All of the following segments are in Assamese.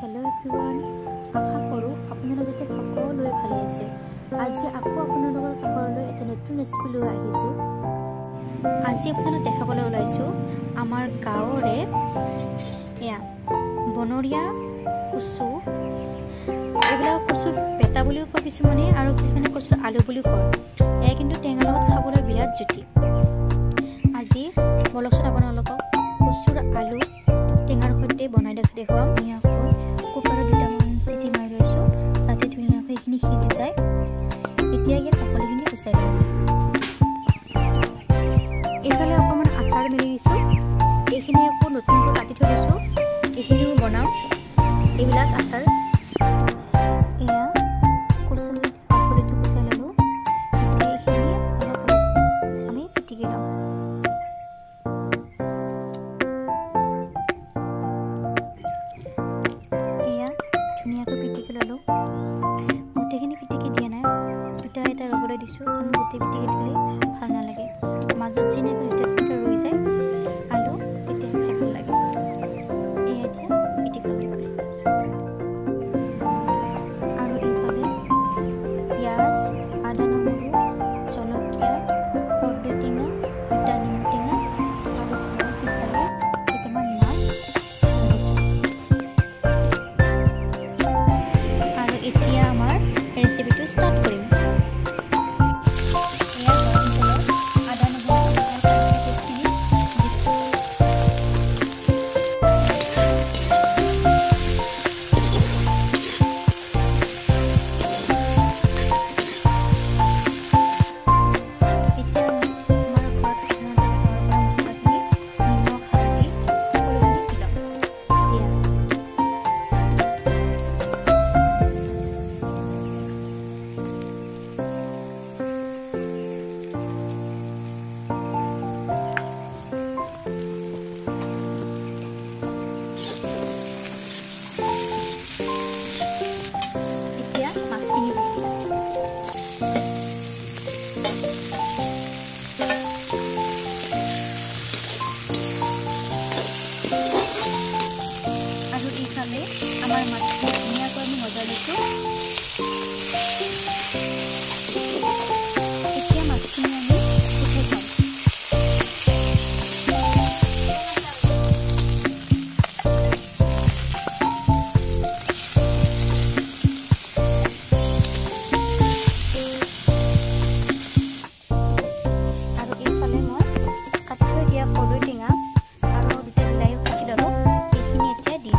हेलो एभ्रिवान आशा करूँ आपनारा जाते सकलोवे भाले आछे। আজি আকৌ আপোনালোকৰ ঘৰলৈ এটা নতুন ৰেচিপি লৈ আহিছো। আজি আপোনালোকক দেখাবলৈ ওলাইছো আমাৰ গাঁৱৰে এয়া বনৰীয়া কচু। এইবিলাক কচু পেটা বুলিও কয় কিছুমানে আৰু কিছুমানে কচু আলু বুলিও কয়। এয়া কিন্তু টেঙাৰ লগত খাবলৈ বিৰাট জুতি। আজি বলকচোন আপোনালোকক কচুৰ আলু টেঙাৰ সৈতে বনাই দেখুৱাম। ধুনীয়াকৈ কুকাৰত দুটামান চিটি মাৰি লৈছো যাতে ধুনীয়াকৈ এইখিনি সিজি যায়। এতিয়া ইয়াত সকলোখিনি গুচাই লওঁ। এইফালে অকণমান আচাৰ মেলি দিছোঁ। এইখিনি আকৌ নতুনকৈ কাটি থৈ দিছোঁ। এইখিনিও বনাওঁ এইবিলাক আচাৰ। এয়া কচু বাকলিটো গুচাই ল'লোঁ। এতিয়া এইখিনি অলপ আমি পিটিকি লওঁ। এয়া ধুনীয়াকৈ পিটিকি ল'লোঁ। গোটেইখিনি পিটিকি দিয়া নাই, দুটা এটা ৰ'বলৈ দিছোঁ কাৰণ গোটেই পিটিকি দিলে ভাল নালাগে। মাজত যেনেকৈ দুটা ৰৈ যায় আলু তেতিয়া খাই ভাল লাগে। এয়া এতিয়া পিটিকি ল'লোঁ আৰু এইফালে পিঁয়াজ, আদা, নহৰু, জলকীয়া, কৰ্দৈ টেঙা, দুটা নেমু টেঙা আৰু ঘৰৰ পিছালে কেইটামান মাছ লৈছোঁ। আৰু এতিয়া আমাৰ ৰেচিপিটো ষ্টাৰ্ট কৰিম। আৰু এইফালে আমাৰ মাছখিনি ধুনীয়াকৈ আমি মজাই লৈছোঁ। এতিয়া মাছখিনি আমি উঠাই থওঁ। আৰু এইফালে মই কাটি থৈ দিয়া কৰ্দৈ টেঙা আৰু দুটা বিলাহী কাটি ল'লোঁ। এইখিনি এতিয়া দি দিম।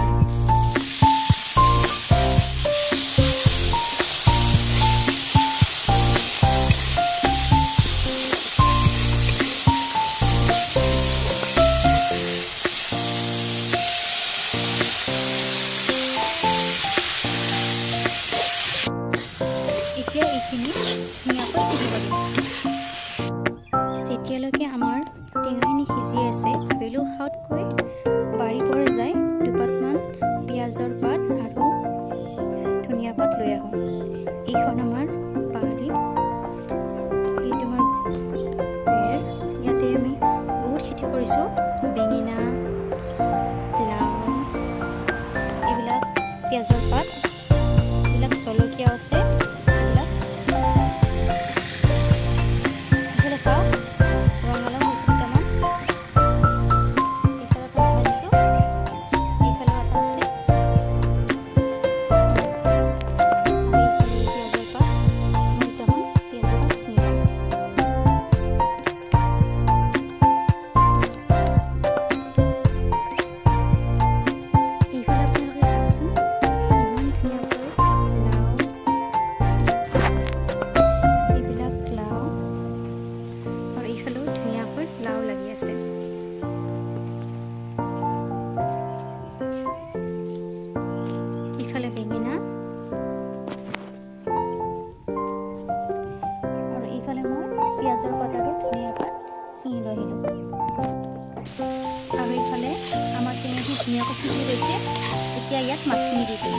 এতিয়া এইখিনি ধুনীয়াকৈ সিজিব দিম। যেতিয়ালৈকে আমাৰ টেঙাখিনি সিজি আছে ভাবিলোঁ খাওঁতকৈ বাৰীৰ পৰা যায় দুপাতমান পিঁয়াজৰ পাত আৰু ধনিয়া পাত লৈ আহোঁ। এইখন আমাৰ বাৰী, এইটো আমাৰ বেৰ। ইয়াতে আমি বহুত খেতি কৰিছোঁ, বেঙেনা, লাও, এইবিলাক পিঁয়াজৰ পাত, এইবিলাক জলকীয়া আছে। ইফালে বেঙেনা আৰু এইফালে মই পিঁয়াজৰ পাত আৰু ধনিয়াৰ পাত ছিঙি লৈ আহিলোঁ। আৰু এইফালে আমাৰ টেঙাখিনি ধুনীয়াকৈ সিজি গৈছে। এতিয়া ইয়াত মাছখিনি দি দিম।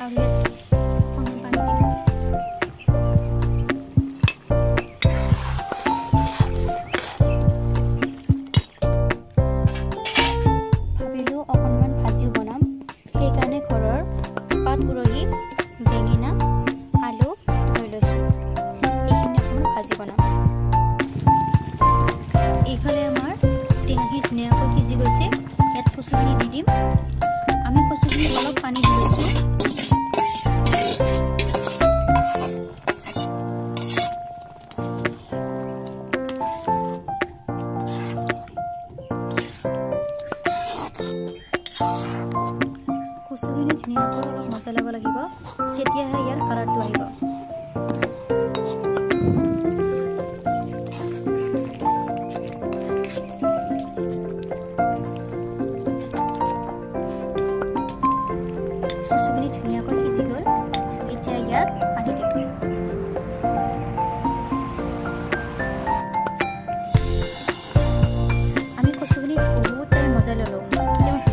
আৰু ইয়াত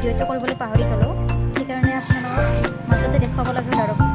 ভিডিঅ'টো কৰিবলৈ পাহৰি গ'লোঁ সেইকাৰণে আপোনালোকক মাজতে দেখুৱাব লাগিল আৰু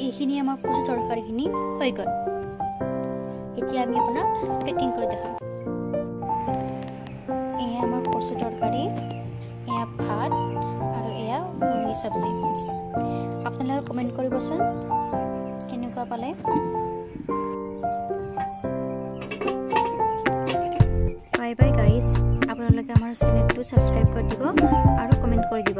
এইখিনি আমাৰ কচু তৰকাৰীখিনি হৈ গ'ল এতিয়া আমি আপোনাক প্লেটিং কৰি দেখাম এয়া আমাৰ কচু তৰকাৰী এয়া ভাত আৰু এয়া মুৰ্গী চব্জি আপোনালোকে কমেণ্ট কৰিবচোন কেনেকুৱা পালে বাই বাই গাইজ আপোনালোকে আমাৰ চেনেলটো ছাবস্ক্ৰাইব কৰি দিব আৰু কমেণ্ট কৰি দিব